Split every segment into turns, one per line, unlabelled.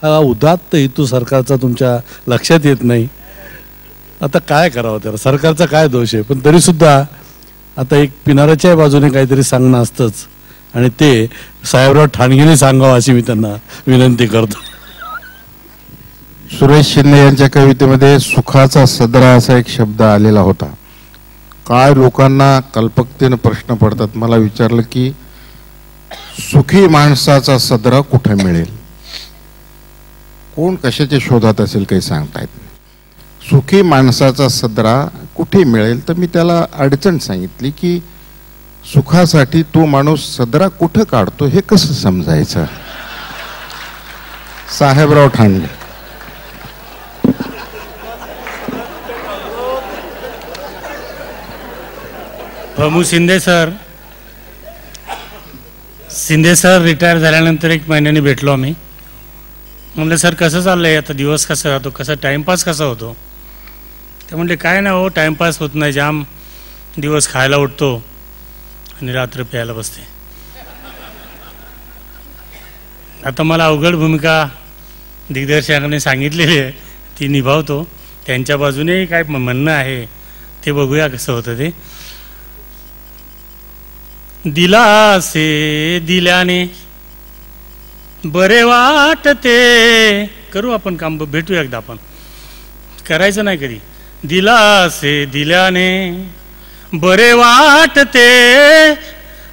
हा उदात्त हेतू सरकारचा तुमच्या लक्षात येत नाही. आता काय करावं त्याला, सरकारचा काय दोष आहे. पण तरीसुद्धा आता एक पिनाराच्या बाजूने काहीतरी सांगणं असतंच आणि ते साहेबराव ठाणगेने सांगावं अशी मी त्यांना विनंती करतो.
सुरेश शिंदे यांच्या कवितेमध्ये सुखाचा सदरा असा एक शब्द आलेला होता. काय लोकांना कल्पकतेने प्रश्न पडतात. मला विचारलं की सुखी माणसाचा सदरा कुठे मिळेल. कोण कशाच्या शोधात असेल काही सांगता येत नाही. सुखी माणसाचा सदरा कुठे मिळेल तर मी त्याला अडचण सांगितली की सुखासाठी तो माणूस सदरा कुठं काढतो हे कसं समजायचं. साहेबराव ठाणगे.
प्रमू शिंदे सर रिटायर झाल्यानंतर 1 महिन्याने भेटलो आम्ही. म्हणलं सर कसं चाललंय आता, दिवस कसा राहतो, कसा टाइमपास कसा होतो. ते म्हणले काय ना हो, टाइमपास होत नाही, जाम दिवस खायला उठतो आणि रात्र प्यायला बसते. आता मला अवघड भूमिका दिग्दर्शकाने सांगितलेली आहे, ती निभावतो. त्यांच्या बाजूने काय म्हणणं आहे ते बघूया कसं होतं ते. दिलासे दिल्याने बरे वाटते. करू आपण काम, भेटूया एकदा आपण. करायचं नाही कधी. दिलासे दिल्याने बरे वाटते,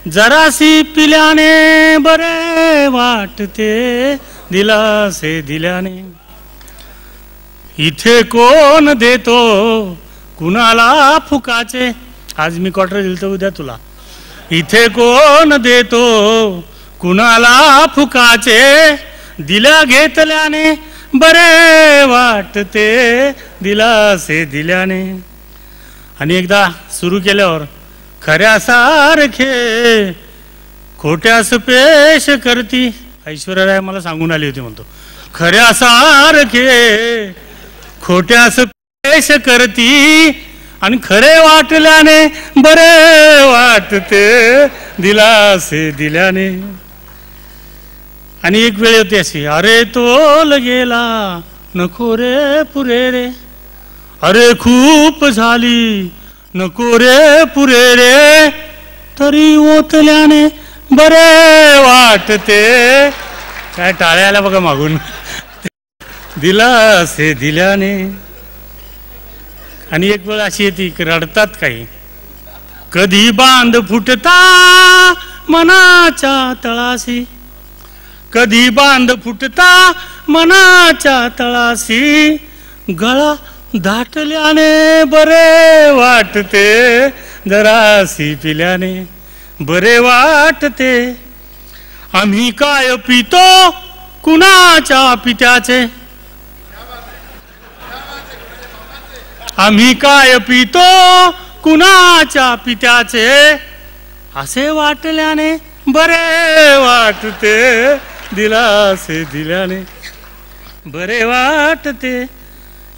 जरासी पिल्याने बरे वाटते. दिलासे दिल्याने इथे कोण देतो कुणाला फुकाचे. आज मी क्वार्टर दिलं तर उद्या तुला. इथे कोण देतो कुणाला फुकाचे, दिल्या घेतल्याने बरे वाटते. दिलासे दिल्याने. आणि एकदा सुरू केल्यावर खऱ्यासारखे खोट्यास पेश करती. ऐश्वर्या राय मला सांगून आली होती, म्हणतो खऱ्यासारखे खोट्यास पेश करती आणि खरे वाटल्याने बरे वाटते. दिलासे दिल्याने. आणि एक वेळ होती अशी, अरे तोल गेला नको रे पुरे रे, अरे खूप झाली नको रे पुरे रे, तरी ओतल्याने बरे वाटते. काय टाळ्या आल्या बघा मागून. दिलासे दिल्याने. आणि एक वेळ अशी येते की रडतात काही. कधी बांध फुटता मनाच्या तळाशी, कधी बांध फुटता मनाच्या तळाशी, गळा दाटल्याने बरे वाटते. जरासी पिल्याने बरे वाटते. आम्ही काय पितो कुणाच्या पित्याचे, आम्ही काय पितो कुणाच्या पित्याचे, असे वाटल्याने बरे वाटते. दिलासे दिल्याने बरे वाटते.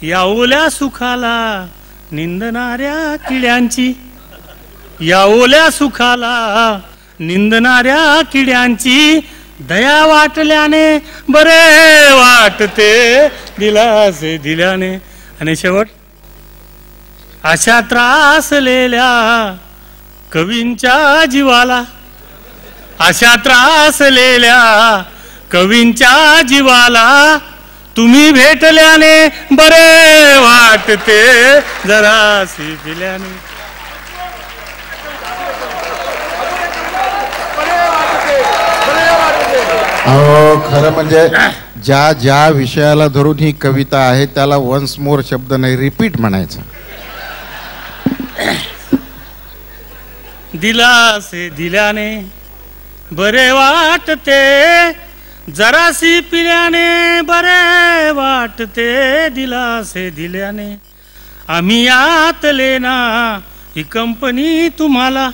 या ओल्या सुखाला निंदणाऱ्या किड्यांची, या ओल्या सुखाला निंदणाऱ्या किड्यांची, दया वाटल्याने बरे वाटते. दिलासे दिल्याने. आणि शेवट, अशा त्रासलेल्या कवींच्या जीवाला, अशा त्रासलेल्या कवींच्या जीवाला, तुम्ही भेटल्याने बरे वाटते. जरासी पिल्याने.
खरं म्हणजे ज्या ज्या विषयाला धरून ही कविता आहे त्याला वन्स मोर शब्द नाही, रिपीट म्हणायचा.
दिलासे दिल्याने बरे वाटते, जरासी पिल्याने बरे वाटते. दिलासे दिल्याने. आम्ही आतले ना ही कंपनी तुम्हाला,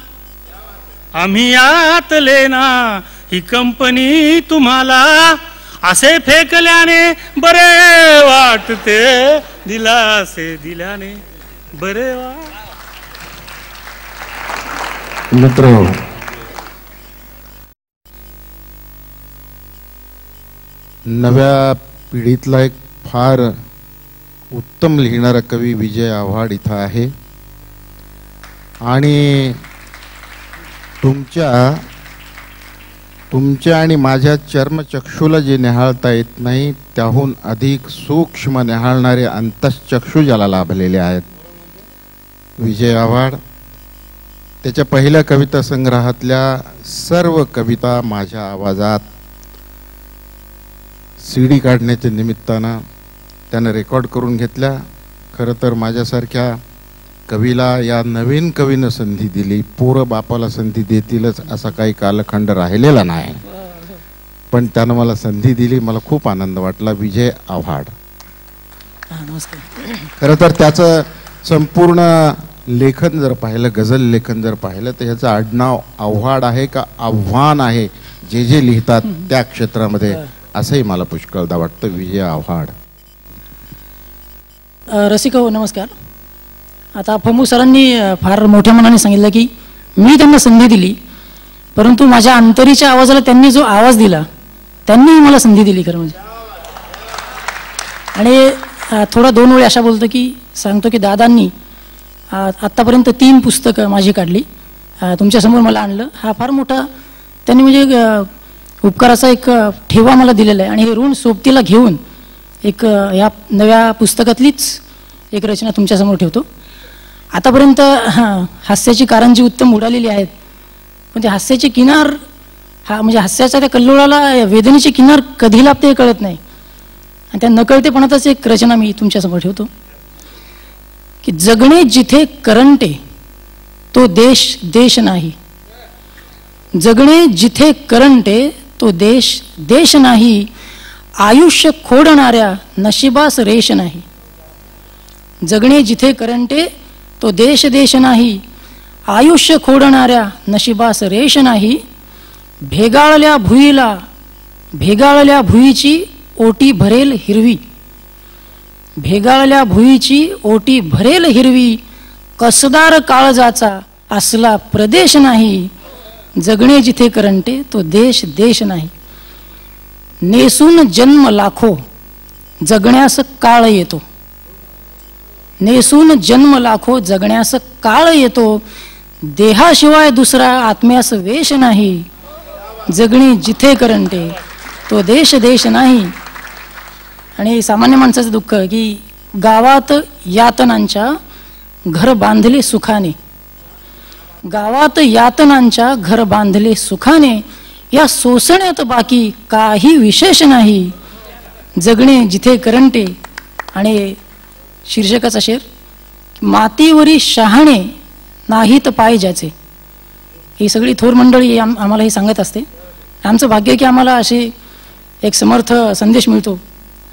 आम्ही आतले ना ही कंपनी तुम्हाला, असे फेकल्याने बरे वाटते. दिलासे दिल्याने बरे वाटते.
मित्र, नव्या पिढीतला एक फार उत्तम लिहिणारा कवी विजय आव्हाड इथं आहे आणि तुमच्या आणि माझ्या चर्मचक्षुला जे निहाळता येत नाही त्याहून अधिक सूक्ष्म निहाळणारे अंतश्चक्षु ज्याला लाभलेले आहेत. विजय आव्हाड त्याच्या पहिल्या कविता संग्रहातल्या सर्व कविता माझ्या आवाजात CD काढण्याच्या निमित्तानं त्यानं रेकॉर्ड करून घेतल्या. खरं तर माझ्यासारख्या कवीला या नवीन कवीनं संधी दिली. पोरं बापाला संधी देतीलच असा काही कालखंड राहिलेला नाही, पण त्यानं मला संधी दिली. मला खूप आनंद वाटला. विजय आव्हाड. खरं तर त्याचं संपूर्ण लेखन जर पाहिलं, गझल लेखन जर पाहिलं, तर ह्याचं आडनाव आव्हाड आहे का आव्हान आहे जे लिहितात त्या क्षेत्रामध्ये, असंही मला पुष्कळदा वाटतं. विजय आव्हाड.
रसिक हो, नमस्कार. आता फमू सरांनी फार मोठ्या मनाने सांगितलं की मी त्यांना संधी दिली, परंतु माझ्या अंतरीच्या आवाजाला त्यांनी जो आवाज दिला त्यांनी मला संधी दिली खरं म्हणजे. आणि थोडा 2 वेळी अशा बोलतो की सांगतो की दादांनी आत्तापर्यंत 3 पुस्तकं माझी काढली, तुमच्यासमोर मला आणलं. हा फार मोठा त्यांनी म्हणजे उपकाराचा एक ठेवा मला दिलेला आहे आणि हे ऋण सोबतीला घेऊन एक या नव्या पुस्तकातलीच एक रचना तुमच्यासमोर ठेवतो. आतापर्यंत हास्याची कारंजी उत्तम उडालेली आहेत, पण ते हास्याची किनार म्हणजे हास्याच्या त्या कल्लोळाला वेदनेची किनार कधी लाभते हे कळत नाही. आणि त्या नकळतेपणातच एक रचना मी तुमच्यासमोर ठेवतो की जगणे जिथे करंटे तो देश देश नाही. जगणे जिथे करंटे तो देश देश नाही. आयुष्य खोडणाऱ्या नशिबास रेष नाही. जगणे जिथे करंटे तो देश देश नाही. आयुष्य खोडणाऱ्या नशिबास रेष नाही. भेगाळल्या भुईची ओटी भरेल हिरवी. भेगाळल्या भुईची ओटी भरेल हिरवी. कसदार काळजाचा असला प्रदेश नाही. जगणे जिथे करंटे तो देश देश नाही. नेसून जन्म लाखो जगण्यास काळ येतो. नेसून जन्म लाखो जगण्यास काळ येतो. देहाशिवाय दुसरा आत्म्यास वेश नाही. जगणे जिथे करंटे तो देश देश नाही. आणि सामान्य माणसाचं दुःख की गावात यातनांच्या घर बांधले सुखाने. गावात यातनांच्या घर बांधले सुखाने. या सोसण्यात बाकी काही विशेष नाही. जगणे जिथे करंटे. आणि शीर्षकाचा शेर, मातीवरी शहाणे नाहीत पाय ज्याचे. ही सगळी थोर मंडळी आम्हाला हे सांगत असते. आमचं भाग्य की आम्हाला असे एक समर्थ संदेश मिळतो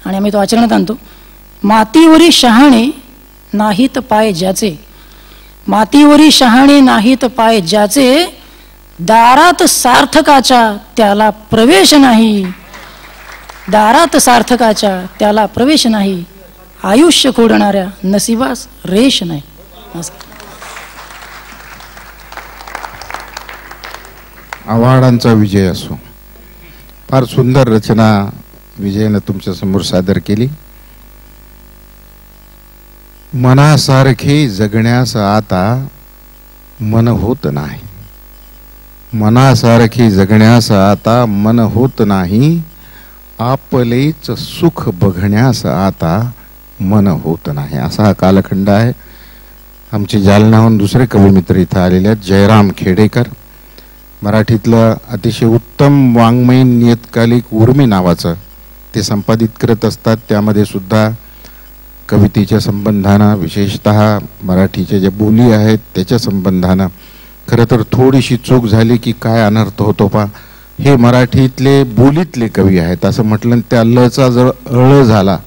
आणि आम्ही तो आचरणात आणतो. मातीवरी शहाणे नाहीत पाय ज्याचे. मातीवरी शहाणे नाहीत पाय ज्याचे. दारात सार्थकाच्या त्याला प्रवेश नाही. दारात सार्थकाच्या त्याला प्रवेश नाही. आयुष्य खोडणाऱ्या नशिबास रेष नाही.
आव्हाडांचा विजय असो. फार सुंदर रचना विजयनं तुमच्या समोर सादर केली. मनासारखे जगण्यास आता मन होत नाही. मनासारखे जगण्यास आता मन होत नाही. आपलेच सुख बघण्यास आता मन होत नाही. असा हा कालखंड आहे. आमचे जालन्याहून दुसरे कविमित्र इथं आलेले आहेत. जयराम खेडेकर, मराठीतलं अतिशय उत्तम वाङ्मयीन नियतकालिक उर्मी नावाचं ते संपादित करत असतात. त्यामध्ये सुद्धा कवितेच्या संबंधानं, विशेषतः मराठीच्या ज्या बोली आहेत त्याच्या संबंधानं खरं तर थोडीशी चूक झाली की काय अनर्थ होतो पा. हे मराठीतले बोलीतले कवी आहेत असं म्हटलं, त्या लचा जर अळ झाला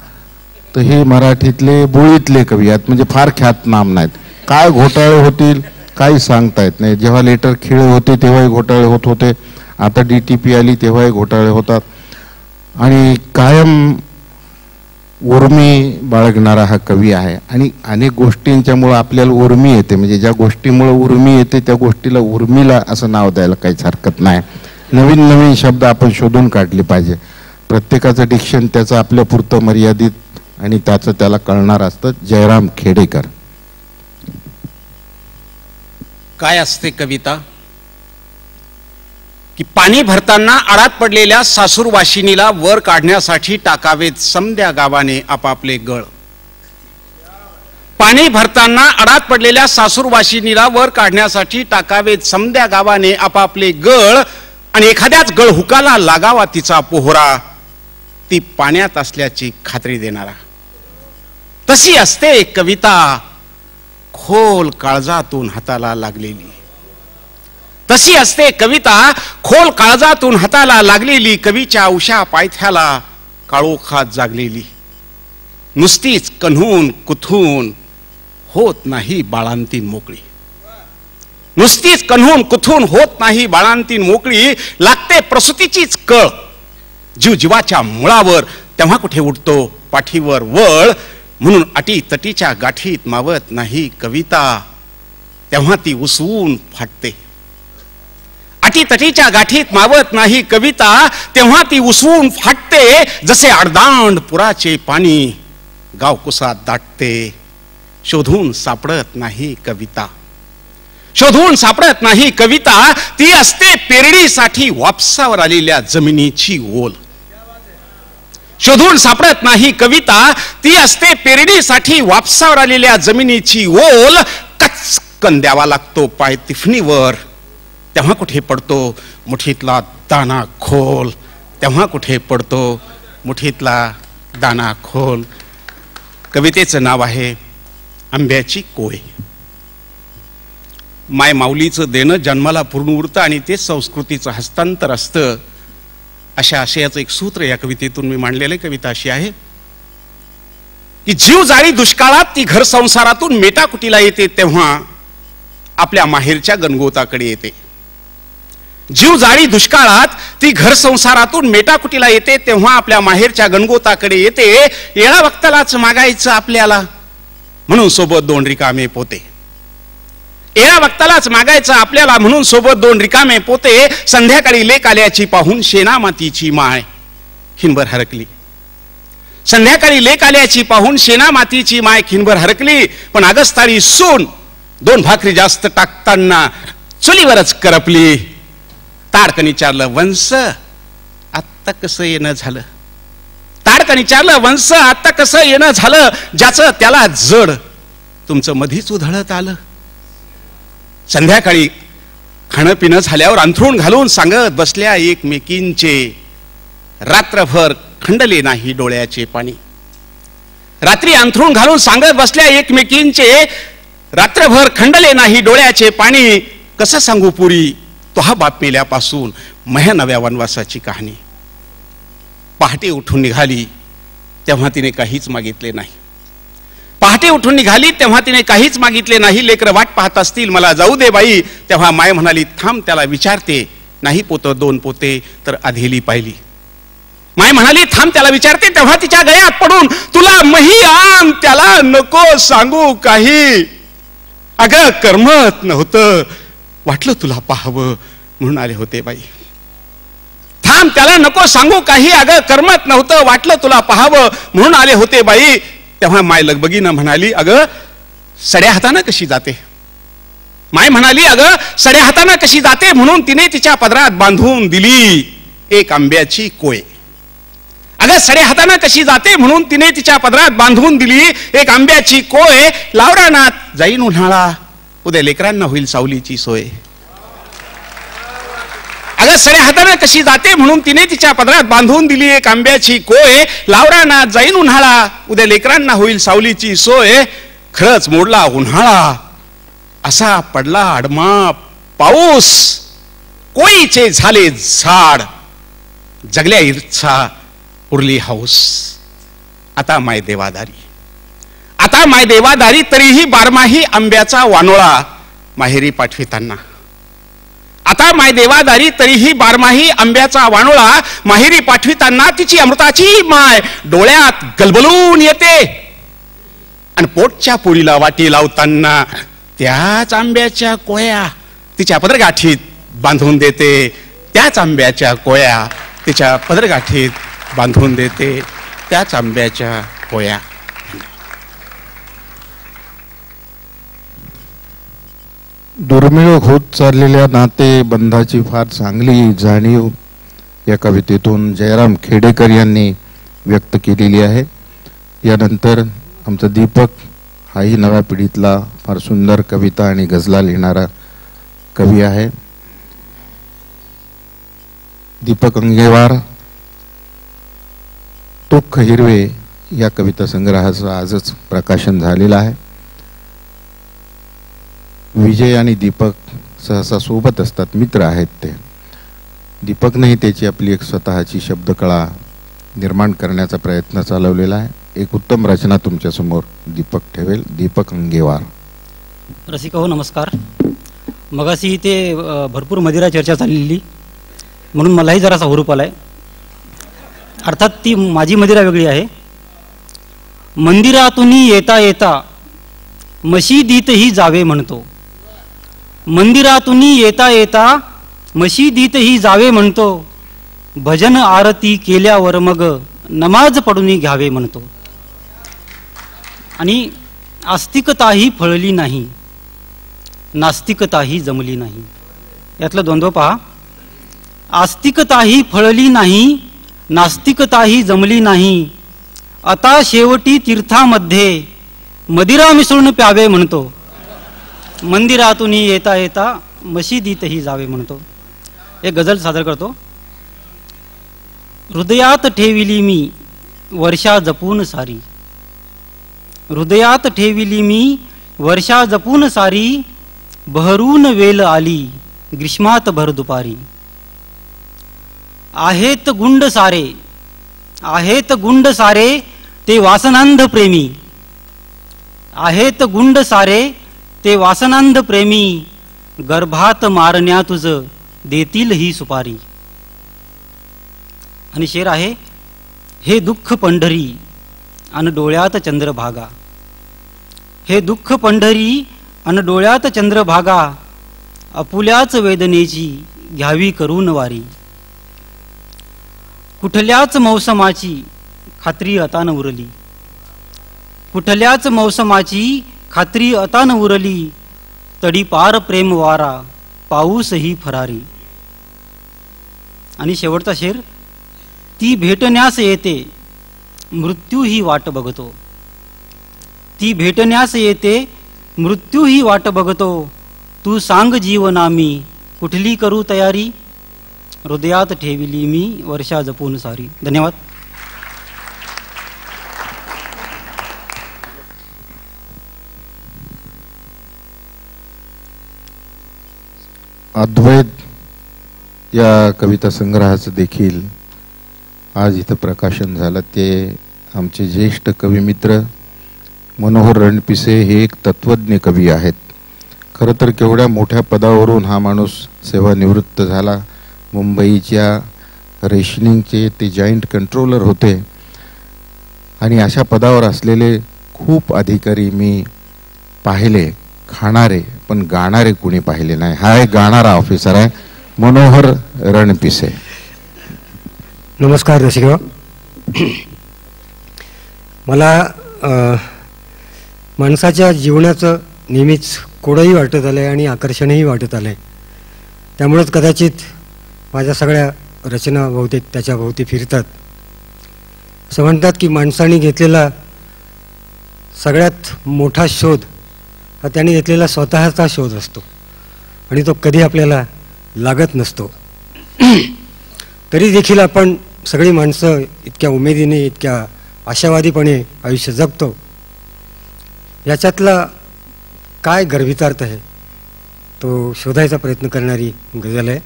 तर हे मराठीतले बोळीतले कवी आहेत. म्हणजे फार ख्यातनाम नाहीत. काय घोटाळे होतील काही सांगता येत नाही. जेव्हा लेटर खेळ होते तेव्हाही घोटाळे होत होते. आता DTP आली तेव्हाही घोटाळे होतात. आणि कायम उर्मी बाळगणारा हा कवी आहे. आणि अनेक गोष्टींच्यामुळं आपल्याला उर्मी येते. म्हणजे ज्या गोष्टीमुळं उर्मी येते त्या गोष्टीला उर्मीला असं नाव द्यायला काहीच हरकत नाही. नवीन नवीन शब्द आपण शोधून काढले पाहिजे. प्रत्येकाचं डिक्शन त्याचं आपल्या पुरतं मर्यादित आणि त्याचं त्याला कळणार असतं. जयराम खेडेकर.
काय असते कविता की पाणी भरताना आडात पडलेल्या सासूरवाशिनीला वर काढण्यासाठी टाकावेत समद्या गावाने आपापले गळ. पाणी भरताना आडात पडलेल्या सासूरवाशिनीला वर काढण्यासाठी टाकावेत समद्या गावाने आपापले गळ. आणि एखाद्याच गळ हुकाला लागावा तिचा पोहरा, ती पाण्यात असल्याची खात्री देणारा. तशी असते कविता खोल काळजातून हाताला लागलेली. तशी असते कविता खोल काळजातून हाताला लागलेली, कवीच्या उषा पायथ्याला काळोखात जागलेली. नुसतीच कन्हून कुथून होत नाही बाळांतीन मोकळी. नुसतीच कन्हून कुथून होत नाही बाळांतीन मोकळी. लागते प्रसूतीचीच कळ जीव जीवाच्या मुळावर, तेव्हा कुठे उठतो पाठीवर वळ. म्हणून अटी तटीच्या गाठीत मावत नाही कविता, तेव्हा ती उसवून फाटते. अटी तटीच्या गाठीत मावत नाही कविता, तेव्हा ती उसवून फाटते. जसे आडदांड पुराचे पाणी गावकुसात दाटते. शोधून सापडत नाही कविता, शोधून सापडत नाही कविता. ती असते पेरणीसाठी वापसावर आलेल्या जमिनीची ओल. शोधून सापडत नाही कविता, ती असते पेरणीसाठी वापसावर आलेल्या जमिनीची ओल. कचकन द्यावा लागतो पाय तिफणीवर, तेव्हा कुठे पडतो मुठीतला दाना खोल. तेव्हा कुठे पडतो मुठीतला दाना खोल. कवितेचं नाव आहे आंब्याची कोय. माय माऊलीचं देणं जन्माला पूर्ण उरतं आणि ते संस्कृतीचं हस्तांतर असतं. अशा आशयाचं एक सूत्र या कवितेतून मी मांडलेलं. कविता अशी आहे की जीव जाळी दुष्काळात ती घर संसारातून मेटाकुटीला येते, तेव्हा आपल्या माहेरच्या गणगोताकडे येते. जीव जाळी दुष्काळात ती घर संसारातून मेटाकुटीला येते, तेव्हा आपल्या माहेरच्या गणगोताकडे येते. येळा वक्तालाच मागायचं आपल्याला, म्हणून सोबत दोन रिकामे पोते. येळा वक्तालाच मागायचं आपल्याला, म्हणून सोबत दोन रिकामे पोते. संध्याकाळी लेक आल्याची पाहून शेणा मातीची माय खिनभर हरकली. संध्याकाळी लेक आल्याची पाहून शेणा मातीची माय खिनभर हरकली. पण अगस्ताळी सून दोन भाकरी जास्त टाकताना चुलीवरच करपली. ताडकन विचारलं वंश आत्ता कसं येणं झालं. ताडकन विचारलं वंश आत्ता कसं येणं झालं. ज्याचं त्याला जड तुमचं मधीच उधळत आलं. संध्याकाळी खाणं पिणं झाल्यावर अंथरूण घालून सांगत बसल्या एकमेकींचे. रात्रभर खंडले नाही डोळ्याचे पाणी. रात्री अंथरूण घालून सांगत बसल्या एकमेकींचे. रात्रभर खंडले नाही डोळ्याचे पाणी. कसं सांगू पुरी तो हा बाप मेल्यापासून मह्या नव्या वनवासाची कहाणी. पहाटे उठून निघाली तेव्हा तिने काहीच मागितले नाही. पहाटे उठून निघाली तेव्हा तिने काहीच मागितले नाही. लेकरं वाट पाहत असतील मला जाऊ दे बाई. तेव्हा माय म्हणाली थांब त्याला विचारते. नाही पोतं दोन पोते तर आधेली पाहिली. माय म्हणाली थांब त्याला विचारते. तेव्हा तिच्या गळ्यात पडून तुला मही आण त्याला नको सांगू काही. अगं करमत नव्हतं वाटलं तुला पाहावं म्हणून आले होते बाई. थांब त्याला नको सांगू काही. अगं करमत नव्हतं वाटलं तुला पाहावं म्हणून आले होते बाई. तेव्हा माय लगबगीनं म्हणाली अगं सड्या हातानं कशी जाते. माय म्हणाली अगं सड्या हातानं कशी जाते. म्हणून तिने तिच्या पदरात बांधून दिली एक आंब्याची कोय. अगं सड्या हातानं कशी जाते म्हणून तिने तिच्या पदरात बांधून दिली एक आंब्याची कोय. लावरानात जाईन उन्हाळा उद्या लेकरांना होईल सावलीची सोय. अगं सड्या हातानं कशी जाते म्हणून तिने तिच्या पदरात बांधून दिली एक आंब्याची कोय. लावरानात जाईन उन्हाळा उद्या लेकरांना होईल सावलीची सोय. खरंच मोडला उन्हाळा असा पडला आडमा पाऊस. कोईचे झाले झाड जगल्या इच्छा उरली हौस. आता माय देवादारी आता माय देवादारी. तरीही बारमाही आंब्याचा वानोळा माहेरी पाठविताना. आता माय देवादारी तरीही बारमाही आंब्याचा वानोळा माहेरी पाठविताना. तिची अमृताची माय डोळ्यात गलबलून येते आणि पोटच्या पोळीला वाटी लावताना त्याच आंब्याच्या कोया तिच्या पदरगाठीत बांधून देते. त्याच आंब्याच्या कोया तिच्या पदरगाठीत बांधून देते त्याच आंब्याच्या पोया.
दुर्मिळ होत चाललेल्या नातेबंधाची फार चांगली जाणीव या कवितेतून जयराम खेडेकर यांनी व्यक्त केलेली आहे. यानंतर आमचा दीपक हाही नव्या पिढीतला फार सुंदर कविता आणि गझला लिहिणारा कवी आहे. दीपक अंगेवार तुख हिरवे या कविता संग्रहाचं आजच प्रकाशन झालेलं आहे. विजय आणि दीपक सहसा सोबत असतात, मित्र आहेत ते. दीपकनेही त्याची आपली एक स्वतःची शब्दकळा निर्माण करण्याचा प्रयत्न चालवलेला आहे. एक उत्तम रचना तुमच्या समोर दीपक ठेवेल. दीपक अंगेवार.
रसिका हो, नमस्कार. मगाशी इथे भरपूर मदिरा चर्चा चाललेली, म्हणून मलाही जरासा हुरूप आलाय. अर्थात ती माझी मदिरा वेगळी आहे. मंदिरातून येता येता मशिदीतही जावे म्हणतो. मंदिरातून येता येता मशिदीतही जावे म्हणतो. भजन आरती केल्यावर मग नमाज पडून घ्यावे म्हणतो. आणि आस्तिकताही फळली नाही, नास्तिकताही जमली नाही. यातलं द्वंद्व पहा. आस्तिकताही फळली नाही, नास्तिकताही जमली नाही. आता शेवटी तीर्थामध्ये मदिरा मिसळून प्यावे म्हणतो. मंदिरातून येता येता मशिदीतही जावे म्हणतो. एक गझल सादर करतो. हृदयात ठेविली मी वर्षा जपून सारी. हृदयात ठेविली मी वर्षा जपून सारी. बहरून वेल आली ग्रीष्मात भर दुपारी. आहेत गुंड सारे, आहेत गुंड सारे ते वासनांध प्रेमी. आहेत गुंड सारे ते वासनांध प्रेमी. गर्भात मारण्या तुझ देतील ही सुपारी. आणि शेर आहे. हे दुःख पंढरी अन डोळ्यात चंद्रभागा. हे दुःख पंढरी अन डोळ्यात चंद्रभागा. अपुल्याच वेदनेची घ्यावी करून वारी. कुठल्याच मौसमाची खात्री अतान उरली. कुठल्याच मौसमाची खात्री अतान उरली. तडीपार प्रेम वारा पाऊसही फरारी. आणि शेवटचा शेर. ती भेटण्यास येते मृत्यू ही वाट बघतो. ती भेटण्यास येते मृत्यू ही वाट बघतो. तू सांग जीवना मी कुठली करू तयारी. हृदयात ठेविली मी वर्षा जपून सारी. धन्यवाद.
अद्वैत या कविता संग्रहाचं देखील आज इथं प्रकाशन झालं. ते आमचे ज्येष्ठ कविमित्र मनोहर रणपिसे हे एक तत्वज्ञ कवी आहेत. खरं तर केवढ्या मोठ्या पदावरून हा माणूस सेवानिवृत्त झाला. मुंबईच्या रेशनिंगचे ते जॉईंट कंट्रोलर होते. आणि अशा पदावर असलेले खूप अधिकारी मी पाहिले, खाणारे पण गाणारे कुणी पाहिले नाही. हा एक गाणारा ऑफिसर आहे, मनोहर रणपिसे.
नमस्कार रसिका. मला माणसाच्या जीवनाचं नेहमीच कोडंही वाटत आलं आहे आणि आकर्षणही वाटत आलं आहे. त्यामुळेच कदाचित माझ्या सगळ्या रचना बहुतेक त्याच्या भोवती फिरतात. असं म्हणतात की माणसाने घेतलेला सगळ्यात मोठा शोध हा त्याने घेतलेला स्वतःचा शोध असतो आणि तो कधी आपल्याला लागत नसतो. तरी देखील आपण सगळी माणसं इतक्या उमेदीने, इतक्या आशावादीपणे आयुष्य जगतो. याच्यातला काय गर्भितार्थ आहे तो शोधायचा प्रयत्न करणारी गझल आहे.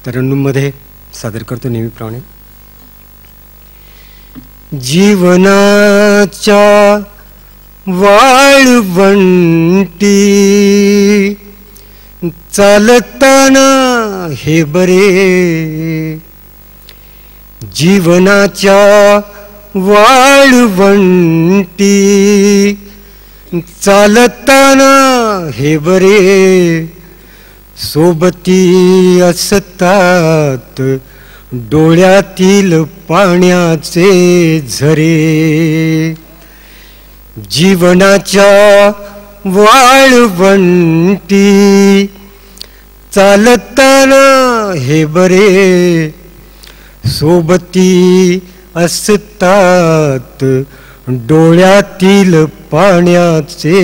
तरंडुममध्ये सादर करतो नेहमीप्रमाणे. जीवनाच्या वाळवंटी चालताना हे बरे. जीवनाच्या वाळवंटी चालताना हे बरे. सोबती असतात डोळ्यातील पाण्याचे झरे, जीवनाच्या वाळवंटी चालताना हे बरे, सोबती असतात डोळ्यातील पाण्याचे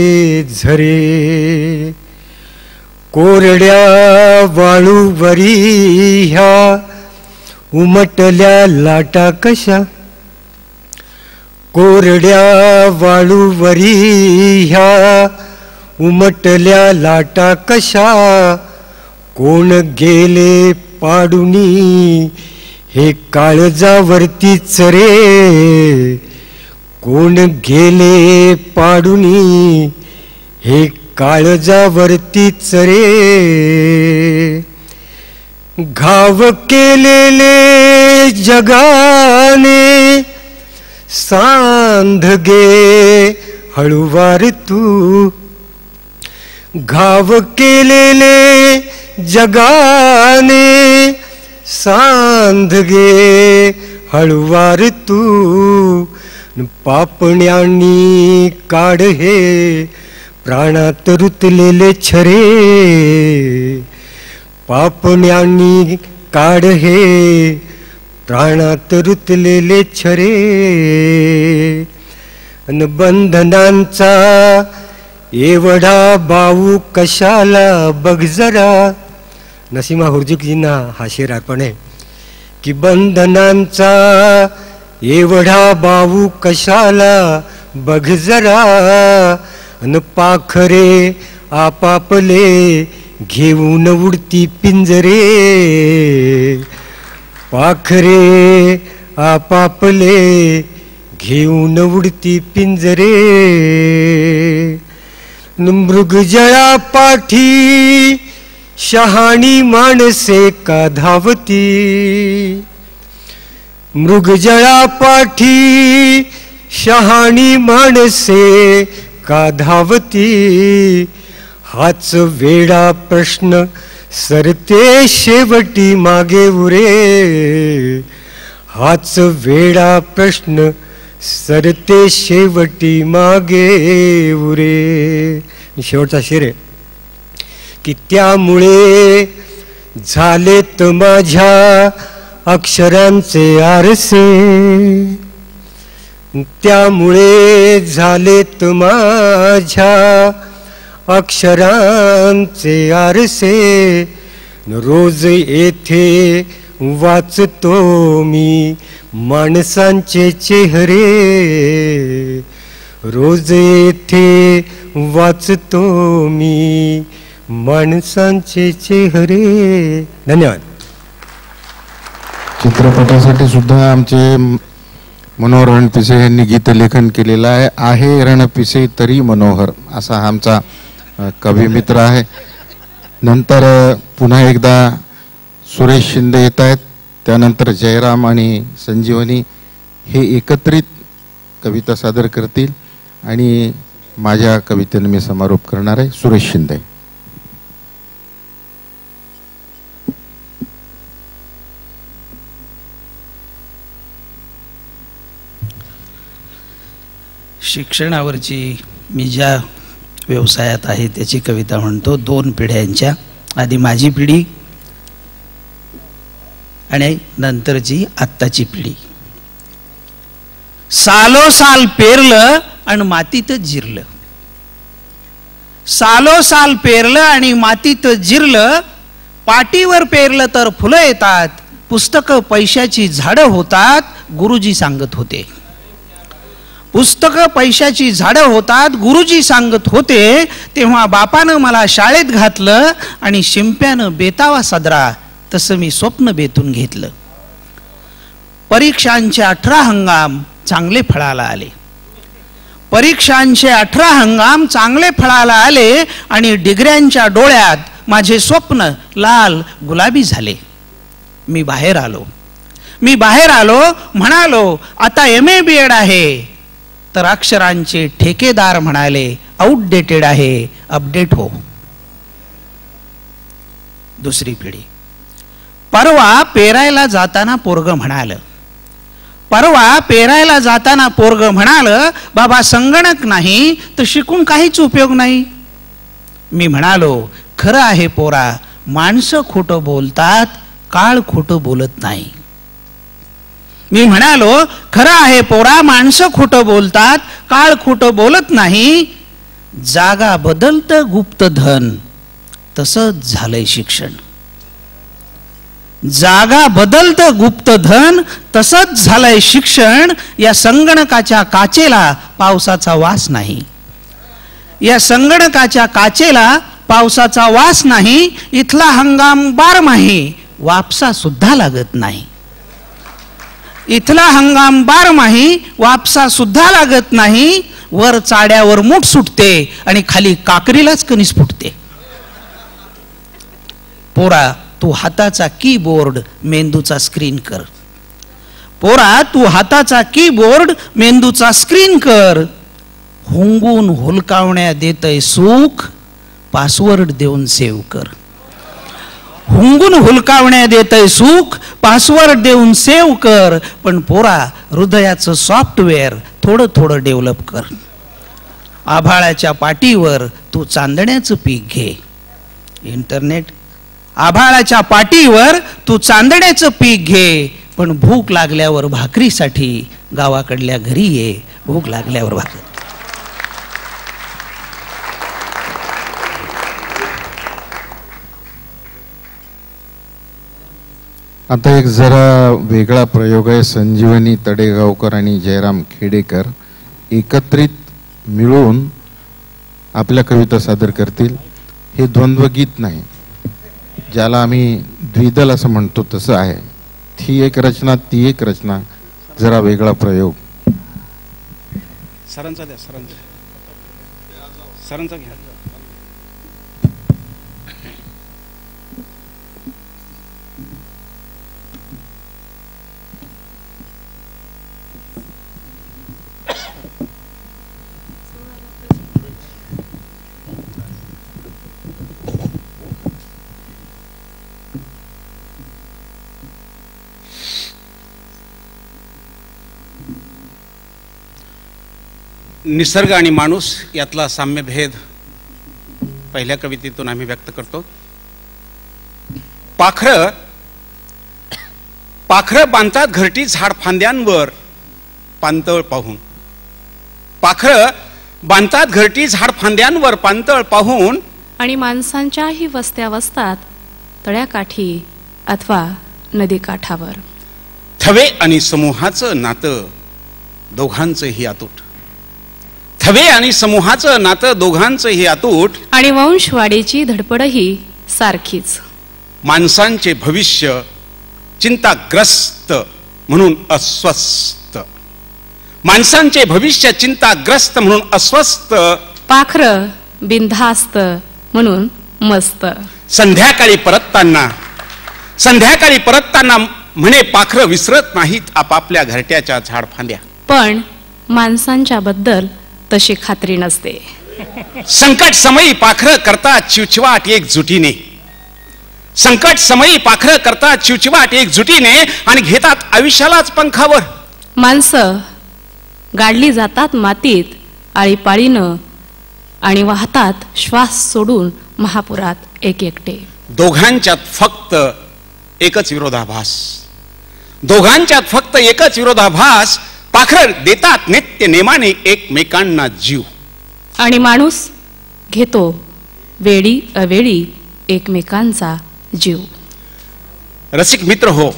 झरे. कोरड्या वाळूवरी ह्या उमटल्या लाटा कशा, कोरड्या वाळूवरी ह्या उमटल्या लाटा कशा, कोण गेले पाडुनी हे काळजावरतीच रे, कोण गेले पाडुनी हे काळजावरतीच रे. घाव केलेले जगाने सांध गे हळूवार तू, घाव केलेले जगाने सांध गे हळूवार तू. पापण्यांनी काढ हे प्राणात रुतलेले छरे, पापण्यांनी काढ हे प्राणात रुतलेले छरे. अन बंधनांचा एवढा बाऊ कशाला बघ जरा. नसीमा हुर्जुकजींना हा शेर अर्पण आहे की बंधनांचा एवढा बाऊ कशाला बघ जरा. अन पाखरे आपापले घेऊन उडती पिंजरे, पाखरे आपापले घेऊन उडती पिंजरे. मृगजळा पाठी शहाणी माणसे का धावती, मृगजळा पाठी शहाणी माणसे का धावती. हाच वेडा प्रश्न सरते शेवटी मागे उरे, हाच वेडा प्रश्न सरते शेवटी मागे उरे. शेवटचा शेर आहे की त्यामुळे झालेत माझ्या अक्षरांचे आरसे, त्यामुळे झालेत माझ्या अक्षरांचे आरसे. रोज येथे वाचतो मी माणसांचे चेहरे, रोज येथे वाचतो मी माणसांचे चेहरे. धन्यवाद.
चित्रपटासाठी सुद्धा आमचे मनोहर रणपिसे यांनी गीतलेखन केलेलं आहे. रणपिसे तरी मनोहर असा आमचा कविमित्र आहे. नंतर पुन्हा एकदा सुरेश शिंदे येत आहेत, त्यानंतर जयराम आणि संजीवनी हे एकत्रित कविता सादर करतील आणि माझ्या कवितेने मी समारोप करणार आहे. सुरेश शिंदे.
शिक्षणावरची मी ज्या व्यवसायात आहे त्याची कविता म्हणतो. 2 पिढ्यांच्या, आधी माझी पिढी आणि नंतरची आत्ताची पिढी. सालोसाल पेरलं आणि मातीत जिरलं, सालोसाल पेरलं आणि मातीत जिरलं. पाटीवर पेरलं तर फुलं येतात, पुस्तकं पैशाची झाडं होतात, गुरुजी सांगत होते. पुस्तकं पैशाची झाडं होतात, गुरुजी सांगत होते. तेव्हा बापानं मला शाळेत घातलं आणि शिंप्यानं बेतावा सदरा, तसं मी स्वप्न बेतून घेतलं. परीक्षांचे 18 हंगाम चांगले फळाला आले, परीक्षांचे 18 हंगाम चांगले फळाला आले आणि डिग्र्यांच्या डोळ्यात माझे स्वप्न लाल गुलाबी झाले. मी बाहेर आलो, मी बाहेर आलो, म्हणालो आता MA BEd आहे. तर अक्षरांचे ठेकेदार म्हणाले आउटडेटेड आहे, अपडेट हो. दुसरी पिढी. परवा पेरायला जाताना पोरग म्हणाल, बाबा संगणक नाही तर शिकून काहीच उपयोग नाही. मी म्हणालो, खरं आहे पोरा, माणसं खोटं बोलतात, काळ खोटं बोलत नाही. मी म्हणालो, खरं आहे पोरा, माणसं खोटं बोलतात, काळ खोटं बोलत नाही. जागा बदलतं गुप्तधन, तसंच झालंय शिक्षण. जागा बदलतं गुप्तधन, तसंच झालंय शिक्षण. या संगणकाच्या काचेला पावसाचा वास नाही, या संगणकाच्या काचेला पावसाचा वास नाही. इथला हंगाम बारमाही, वापसा सुद्धा लागत नाही. इथला हंगाम बारमाही, वापसा सुद्धा लागत नाही. वर चाड्यावर मूठ सुटते आणि खाली काकरीलाच कणीस फुटते. पोरा, तू हाताचा कीबोर्ड मेंदूचा स्क्रीन कर. पोरा, तू हाताचा कीबोर्ड मेंदूचा स्क्रीन कर. हुंगून हुलकावण्या देतय सुख, पासवर्ड देऊन सेव्ह कर. हुंगून हुलकावण्या देतय सुख, पासवर्ड देऊन सेव्ह कर. पण पोरा, हृदयाचं सॉफ्टवेअर थोडं थोडं डेव्हलप कर. आभाळाच्या पाठीवर तू चांदण्याचं पीक घे. इंटरनेट, आभाळाच्या पाठीवर तू चांदण्याचं पीक घे. पण भूक लागल्यावर भाकरीसाठी गावाकडल्या घरी ये. भूक लागल्यावर भाकरी.
आता एक जरा वेगळा प्रयोग आहे. संजीवनी तडेगावकर आणि जयराम खेडेकर एकत्रित मिळून आपल्या कविता सादर करतील. हे द्वंद्वगीत नाही, ज्याला आम्ही द्विदल असं म्हणतो तसं आहे. ती एक रचना, ती एक रचना, जरा वेगळा प्रयोग.
सरांचा द्या, सरांचा घ्या. निसर्ग आणि माणूस यातला साम्यभेद पहिल्या कवितेतून आम्ही व्यक्त करतो. पाखरं बांधतात घरटी झाड फांद्यांवर पांतळ पाहून. पाखरं बांधतात घरटी झाड फांद्यांवर पांतळ पाहून.
आणि माणसांच्याही वस्त्या वसतात तळ्याकाठी अथवा नदीकाठावर.
थवे आणि समूहाचं नातं दोघांचंही अतूट. थवे आणि समूहाचं नातं दोघांचंही अतूट.
आणि वंशवाढीची धडपडही सारखीच.
माणसांचे भविष्य चिंताग्रस्त म्हणून अस्वस्थ. माणसांचे भविष्य चिंताग्रस्त म्हणून अस्वस्थ.
पाखरं बिनधास्त म्हणून मस्त.
संध्याकाळी परतताना म्हणे पाखरं विसरत नाहीत आपापल्या घरट्याच्या झाड फांद्या.
पण माणसांच्या बद्दल तशी खात्री नसते.
संकट समयी पाखरं करतात चिवचिवाट एकजुटीने. संकट समयी पाखरं करतात चिवचिवाट एकजुटीने आणि घेतात आयुष्यालाच पंखावर.
माणसं गाडली जातात मातीत आळीपाळीनं आणि वाहतात श्वास सोडून महापुरात एक एकटे.
दोघांच्यात फक्त एकच विरोधाभास. दोघांच्यात फक्त एकच विरोधाभास. पाखरं देतात नित्य नेमाने एकमेकांना जीव.
आणि माणूस घेतो वेळी अवेळी एकमेकांचा जीव.
रसिक मित्र हो,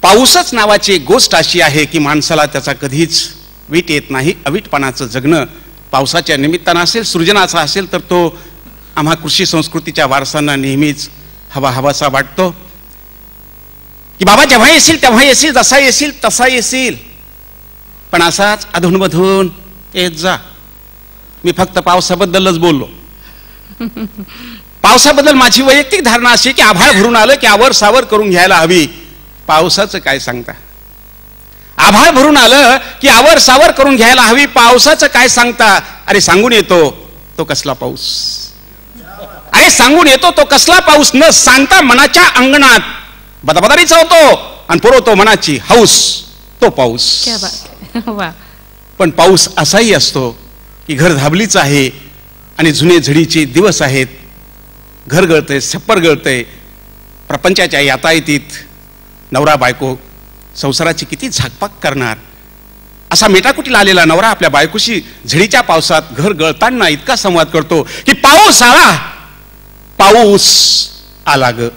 पाऊसच नावाची एक गोष्ट अशी आहे की माणसाला त्याचा कधीच वीट येत नाही. अवीटपणाचं जगणं पावसाच्या निमित्तानं असेल, सृजनाचा असेल, तर तो आम्हा कृषी संस्कृतीच्या वारसांना नेहमीच हवासा वाटतो की बाबा जेव्हा येशील तेव्हा येशील, जसा येशील तसा येशील, पण असाच अधूनमधून येत जा. मी फक्त पावसाबद्दलच बोललो. पावसाबद्दल माझी वैयक्तिक धारणा अशी की आभाळ भरून आलं की आवर सावर करून घ्यायला हवी. पावसाचं काय सांगता? आभाळ भरून आलं की आवर सावर करून घ्यायला हवी. पावसाचं काय सांगता? अरे सांगून येतो तो कसला पाऊस. अरे सांगून येतो तो कसला पाऊस. न सांगता मनाच्या अंगणात बदाबदारी चावतो आणि पुरवतो मनाची हौस, तो पाऊस.
क्या बात है. वा.
पण पाऊस असाही असतो की घर धाबलीच आहे आणि जुने झडीचे दिवस आहेत. घर गळतंय, छप्पर गळतंय, प्रपंचाच्या यातायतीत नवरा बायको संसाराची किती झाकपाक करणार. असा मेटाकुटीला आलेला नवरा आपल्या बायकोशी झडीच्या पावसात घर गळताना इतका संवाद करतो की पाऊस आला, पाऊस आला ग,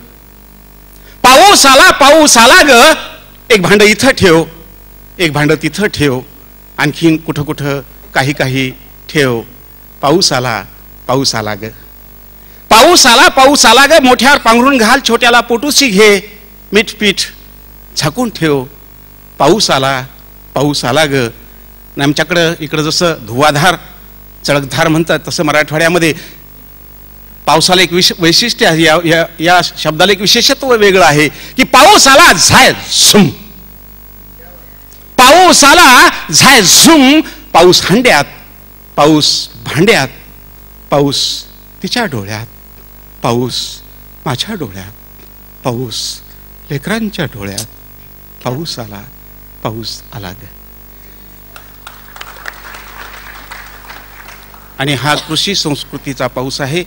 पाऊस आला, पाऊस आला ग. एक भांड इथं ठेव, एक भांड तिथं ठेव, आणखीन कुठं कुठं काही काही ठेव. पाऊस आला, पाऊस आला ग, पाऊस आला, पाऊस आला ग. मोठ्यावर पांघरून घाल, छोट्याला पोटूशी घे, मीठ पीठ झाकून ठेव. पाऊस आला, पाऊस आला ग. आणि आमच्याकडं इकडं जसं धुवाधार चळकधार म्हणतात तसं मराठवाड्यामध्ये पावसाला एक वैशिष्ट्य आहे. या शब्दाला एक विशेषत्व वेगळं आहे की पाऊस आला झाय झुम, पाऊस आला झाय झुम. पाऊस हंड्यात, पाऊस भांड्यात, पाऊस तिच्या डोळ्यात, पाऊस माझ्या डोळ्यात, पाऊस लेकरांच्या डोळ्यात. पाऊस आला, पाऊस आला ग. आणि हा कृषी संस्कृतीचा पाऊस आहे.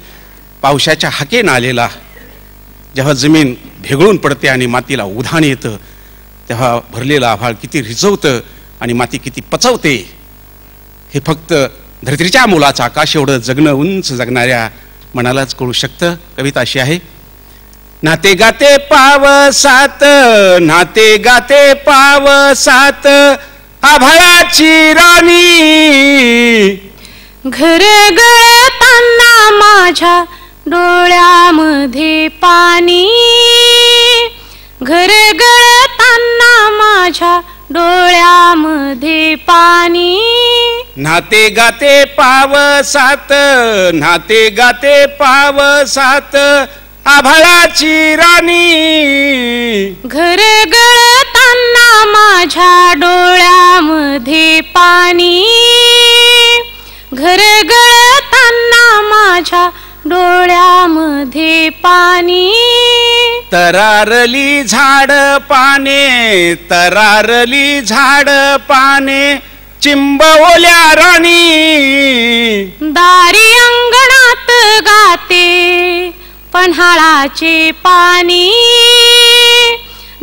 पावसाच्या हाकेनं आलेला. जेव्हा जमीन भेगळून पडते आणि मातीला उधाण येतं तेव्हा भरलेलं आभाळ किती रिझवतं आणि माती किती पचवते हे फक्त धरित्रीच्या मुलाचं आकाश एवढं जगणं, उंच जगणाऱ्या मनालाच कळू शकतं. कविता अशी आहे. नाते गाते पावसात, नाते गाते पावसात, आभाळाची राणी,
घर गळताना माझ्या डोळ्यामध्ये पाणी, घर गळताना माझ्या डोळ्यामध्ये पाणी.
नाते गाते पावसात, नाते गाते पावसात, आभाळाची राणी,
घर गळताना माझ्या डोळ्यामध्ये पाणी, घर गळताना माझ्या डोळ्यामध्ये पाणी.
तरारली झाड पाने, तरारली झाड पाने, चिंबवल्या राणी,
दारी अंगणात गाते पन्हाळाचे पाणी,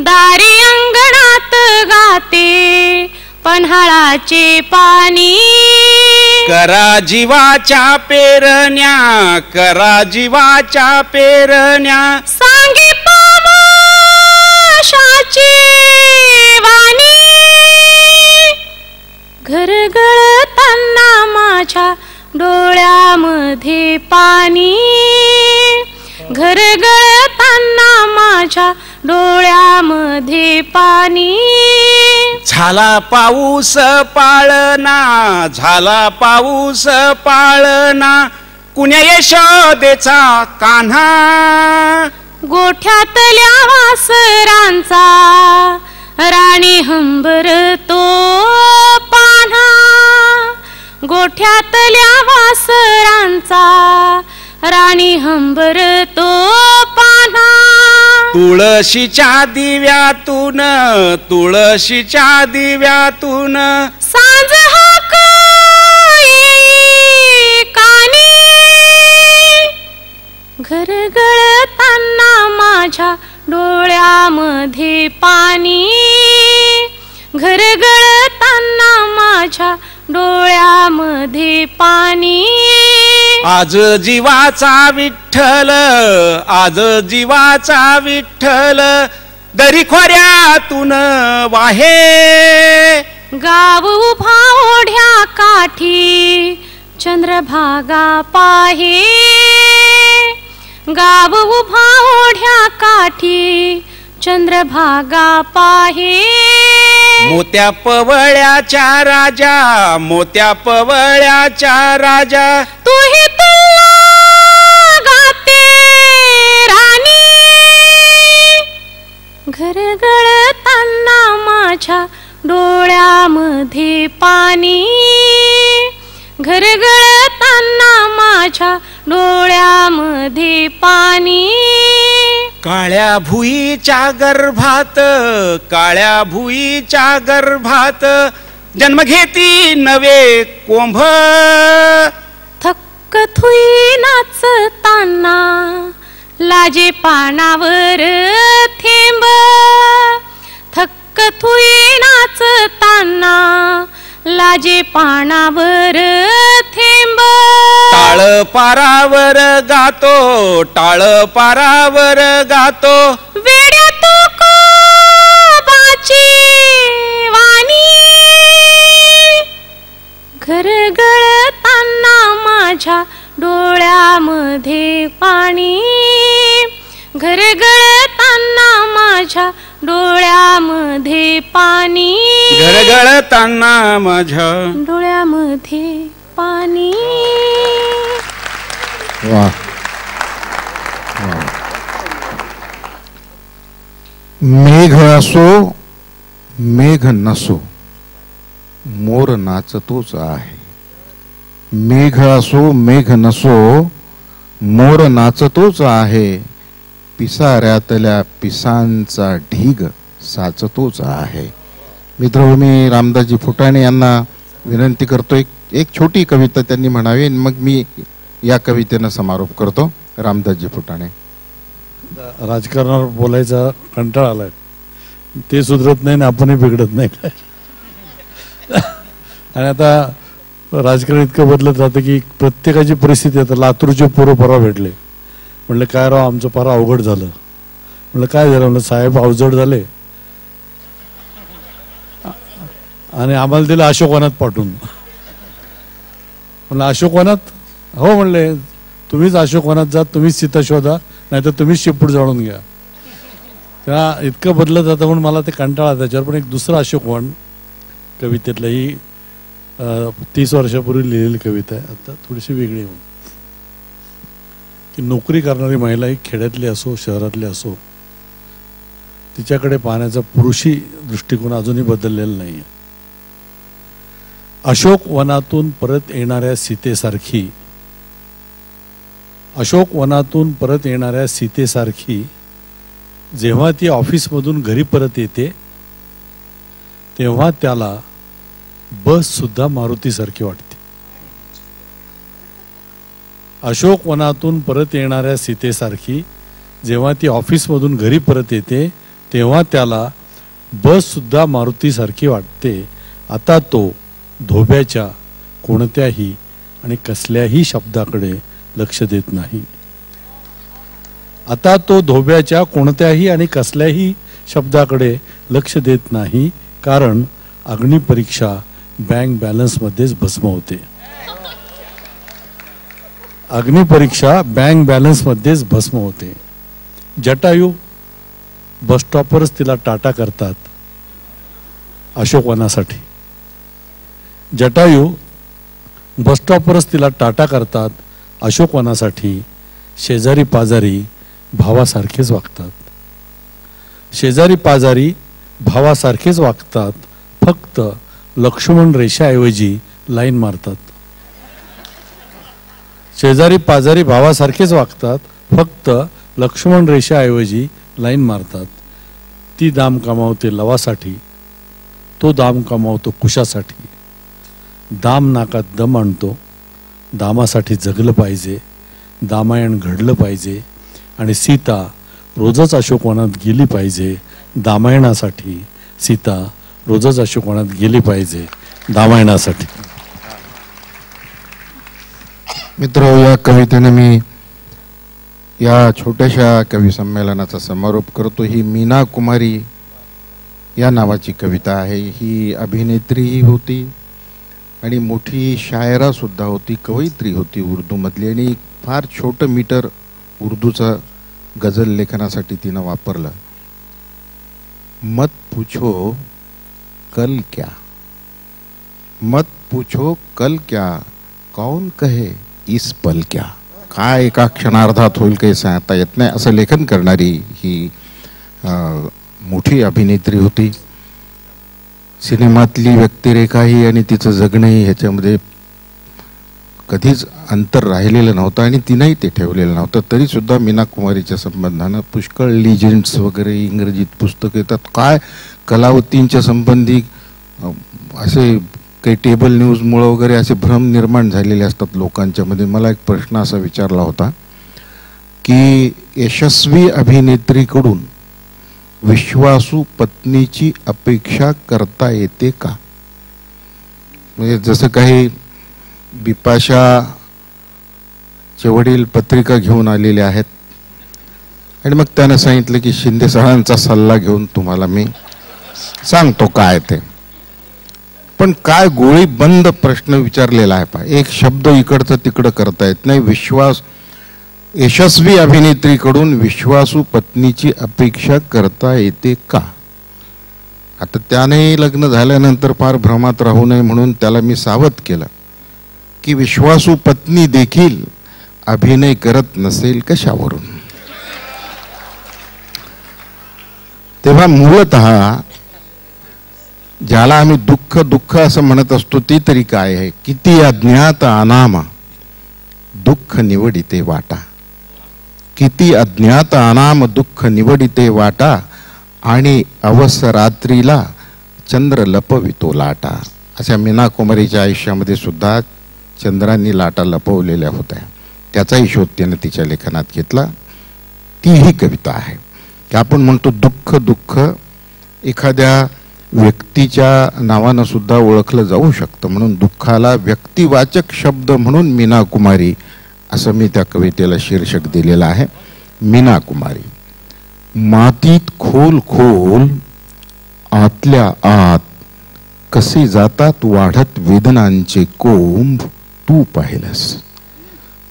दारी अंगणात गाते पन्हाळाचे पाणी.
करा जीवाच्या पेरण्या, करा जीवाच्या पेरण्या,
सांगी पावसाची वाणी, घर गळताना माझ्या डोळ्यामध्ये पाणी, घर गळताना माझ्या डोळ्यामध्ये पाणी.
झाला पाऊस पाळणा, झाला पाऊस पाळणा, कुण्या यशोदेचा कान्हा,
गोठ्यातल्या वासरांचा राणी हंबरतो पान्हा, गोठ्यातल्या वासरांचा राणी हंबरतो पान्हा.
तुळशीच्या दिव्यातून, तुळशीच्या दिव्यातून,
सांज हाक येई कानी, घर गळताना माझ्या डोळ्यामध्ये पाणी, घर गळताना माझ्या डोळ्यामध्ये पाणी.
आज जीवाचा विठ्ठल, आज जीवाचा विठ्ठल, दरी खोऱ्यातून वाहे,
गाव उभा ओढ्या काठी चंद्रभागा पाहे, गाव उभा ओढ्या काठी चंद्रभागा पाहे.
मोत्या पवळ्याच्या राजा, मोत्या पवळ्याच्या राजा,
तुही तुला गाते राणी, घर गळताना माझ्या डोळ्यामध्ये पाणी, घर गळताना माझ्या डोळ्यामध्ये पाणी.
काळ्या भुईच्या गर्भात, काळ्या भुईच्या गर्भात जन्म घेती नवे कोंभ.
थक्क थुई नाचताना लाजे पानावर थेंब. थक्क थुई नाचताना लाजे पानावर थेंब.
टाळ पारावर गातो, टाळ पारावर गातो
वेड्या तुकोबाची वाणी. घरगळताना माझ्या डोळ्यामध्ये पाणी. घरगळताना माझ्या डोळ्यामध्ये पाणी.
घरगळताना माझ्या
डोळ्यामध्ये पाणी.
वा मेघ असो मेघ नसो मोर नाचतोच आहे. मेघ असो मेघ नसो मोर नाचतोच आहे. पिसाऱ्यातल्या पिसांचा ढीग साचतोच आहे. मित्र मी रामदासजी फुटाणे यांना विनंती करतो एक छोटी कविता त्यांनी म्हणावी, मग मी या कवितेनं समारोप करतो. रामदासजी फुटाणे.
राजकारणावर बोलायचा कंटाळा आलाय, ते सुधरत नाही ना आपणही बिघडत नाही काय. आणि आता राजकारण इतकं बदलत राहतं की प्रत्येकाची परिस्थिती आता लातूरचे पोरं परवा भेटले, म्हणलं काय राव आमचं फार अवघड झालं. म्हणलं काय झालं, म्हणलं साहेब अवजड झाले आणि आम्हाला दिलं अशोकवनात पाठवून. म्हणलं अशोकवनात? हो म्हणले तुम्हीच अशोकवनात जा, तुम्हीच सीता शोधा, नाही तर तुम्हीच शेपूट जाळून घ्या. तेव्हा इतकं बदलत जातं म्हणून मला ते कंटाळा. त्याच्यावर पण एक दुसरं अशोकवन कवितेतलं, ही 30 वर्षापूर्वी लिहिलेली कविता आहे, आता थोडीशी वेगळी म्हणून की नोकरी करणारी महिला ही खेड्यातली असो शहरातली असो, तिच्याकडे पाहण्याचा पुरुषी दृष्टिकोन अजूनही बदललेला नाही आहे. अशोक वनातून परत येणाऱ्या सीतेसारखी, अशोक वनातून परत येणाऱ्या सीतेसारखी जेव्हा ती ऑफिसमधून घरी परत येते तेव्हा त्याला बस सुद्धा मारुतीसारखी वाटते. अशोक वनातून परत येणाऱ्या सीतेसारखी जेव्हा ती ऑफिसमधून घरी परत येते तेव्हा त्याला बस सुद्धा मारुतीसारखी वाटते. आता तो धोब्याच्या कोणत्याही आणि कसल्याही शब्दाकडे लक्ष देत नाही. आता तो धोब्याच्या कोणत्याही आणि कसल्याही शब्दाकडे लक्ष देत नाही, कारण अग्निपरीक्षा बँक बॅलन्स मध्येच भस्म होते. अग्निपरीक्षा बँक बॅलन्स मध्येच भस्म होते. जटायू बसस्टॉपवरच तिला टाटा करतात अशोकवनासाठी. जटायू बसस्टॉपवरच तिला टाटा करतात अशोकवनासाठी. शेजारी पाजारी भावासारखेच वागतात. शेजारी पाजारी भावासारखेच वागतात, फक्त लक्ष्मण रेषाऐवजी लाईन मारतात. शेजारी पाजारी भावासारखेच वागतात, फक्त लक्ष्मण रेषाऐवजी लाईन मारतात. ती दाम कमावते लवासाठी, तो दाम कमावतो कुशासाठी. दाम नाकात दम आणतो, दामासाठी जगलं पाहिजे, दामायण घडलं पाहिजे. आणि सीता रोजच अशोकवनात गेली पाहिजे दामायणासाठी. सीता रोजच अशोकवनात गेली पाहिजे दामायणासाठी.
मित्र या कवितेने मी या छोट्याशा कवी संमेलनाचा समारोप करतो. ही मीना कुमारी या नावाची कविता आहे. ही अभिनेत्रीही होती आणि मोठी शायरा सुद्धा होती, कवयित्री होती उर्दूमधली. आणि फार छोटं मीटर उर्दूचं गझल लेखनासाठी तिनं वापरलं. मत पूछो कल क्या, मत पूछो कल क्या, कौन कहे इस पल क्या. काय एका क्षणार्धात होईल काही सांगता येत नाही असं लेखन करणारी ही मोठी अभिनेत्री होती. सिनेमातली व्यक्तिरेखाही आणि तिचं जगणंही ह्याच्यामध्ये कधीच अंतर राहिलेलं नव्हतं आणि तिनंही ते ठेवलेलं नव्हतं. तरी सुद्धा मीना कुमारीच्या संबंधानं पुष्कळ लिजेंड्स वगैरे इंग्रजीत पुस्तकं येतात. काय कलावतींच्या संबंधी असे काही टेबल न्यूजमुळं वगैरे असे भ्रम निर्माण झालेले असतात लोकांच्या मध्ये. मला एक प्रश्न असा विचारला होता की यशस्वी अभिनेत्रीकडून विश्वासू पत्नीची अपेक्षा करता येते का? म्हणजे जसं काही बिपाशाचे वडील पत्रिका घेऊन आलेले आहेत आणि मग त्यानं सांगितलं की शिंदे सरांचा सल्ला घेऊन तुम्हाला मी सांगतो काय ते. पण काय गोळी बंद प्रश्न विचारलेला आहे पहा. एक शब्द इकडचं तिकडं करता येत नाही. विश्वास यशस्वी अभिनेत्रीकडून विश्वासू पत्नीची अपेक्षा करता येते का? आता त्याने लग्न झाल्यानंतर फार भ्रमात राहू नये म्हणून त्याला मी सावध केलं की विश्वासू पत्नी देखील अभिनय करत नसेल कशावरून. तेव्हा मूलतः ज्याला आम्ही दुःख दुःख असं म्हणत असतो ते तरी काय आहे? किती अज्ञात अनामा दुःख निवडिते वाटा, किती अज्ञात अनाम दुःख निवडिते वाटा, आणि अवस रात्रीला चंद्र लपवितो लाटा. अशा मीना कुमारीच्या आयुष्यामध्ये सुद्धा चंद्रांनी लाटा लपवलेल्या होत्या. त्याचाही शोध त्याने तिच्या लेखनात घेतला. ती ही कविता आहे की आपण म्हणतो दुःख दुःख एखाद्या व्यक्तीच्या नावानं सुद्धा ओळखलं जाऊ शकतं, म्हणून दुःखाला व्यक्तिवाचक शब्द म्हणून मीना कुमारी असं मी त्या कवितेला शीर्षक दिलेलं आहे. मीना कुमारी. मातीत खोल खोल आतल्या आत कसे जातात वाढत वेदनांचे कोंब तू पाहिलंस.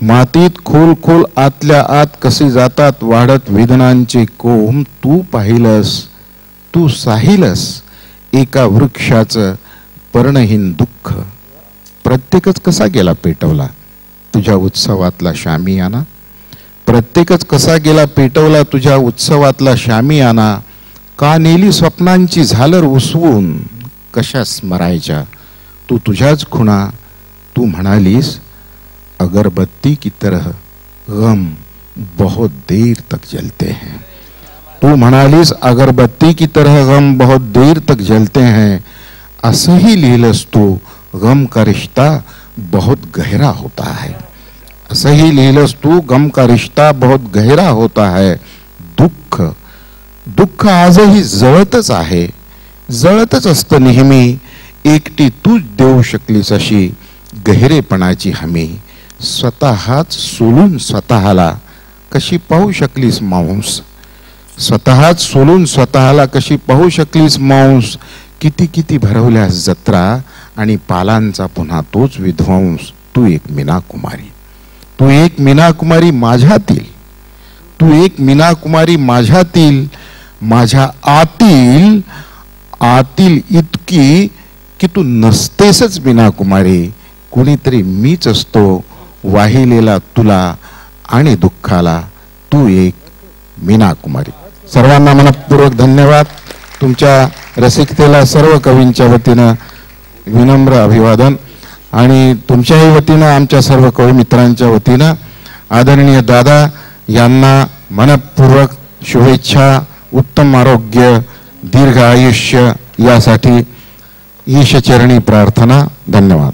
मातीत खोल खोल आतल्या आत कसे जातात वाढत वेदनांचे कोंब तू पाहिलंस. तू साहिलस एका वृक्षाचं पर्णहीन दुःख. प्रत्येकच कसा गेला पेटवला तुझ्या उत्सवातला शामियाना. प्रत्येकच कसा गेला पेटवला तुझ्या उत्सवातला शामियाना. का नेली स्वप्नांची झालर उसवून कशा स्मरायच्या तू तुझ्याच खुणा. तू म्हणालीस अगरबत्ती की तरह गम बहुत देर तक जलते हैं. तू म्हणालीस अगरबत्ती की तरह गम बहुत देर तक जलते हैं. असंही लिहिलंस तू गम का रिश्ता बहुत गहरा होता है. असंही लिहिलंस तू गम का रिश्ता बहुत गहरा होता है. दुःख दुःख आजही जळतच आहे, जळतच असतं नेहमी. एकटी तूच देऊ शकलीस अशी गहिरेपणाची हमी. स्वतःच सोलून स्वतःला कशी पाहू शकलीस मांस. स्वतःच सोलून स्वतःला कशी पाहू शकलीस मांस. किती किती भरवल्यास जत्रा आणि पालांचा पुन्हा तोच विध्वंस. तू एक मीना कुमारी. तू एक मीना कुमारी माझ्यातील. तू एक मीना कुमारी माझ्यातील. माझ्या आतील आतील इतकी की तू नसतेसच मीना कुमारी. कुणीतरी मीच असतो वाहिलेला तुला आणि दुःखाला. तू एक मीना कुमारी. सर्वांना मनपूर्वक धन्यवाद. तुमच्या रसिकतेला सर्व कवींच्या वतीनं विनम्र अभिवादन आणि तुमच्याही वतीनं आमच्या सर्व कवी मित्रांच्या वतीनं आदरणीय दादा यांना मनपूर्वक शुभेच्छा. उत्तम आरोग्य दीर्घ आयुष्य यासाठी ईशचरणी प्रार्थना. धन्यवाद.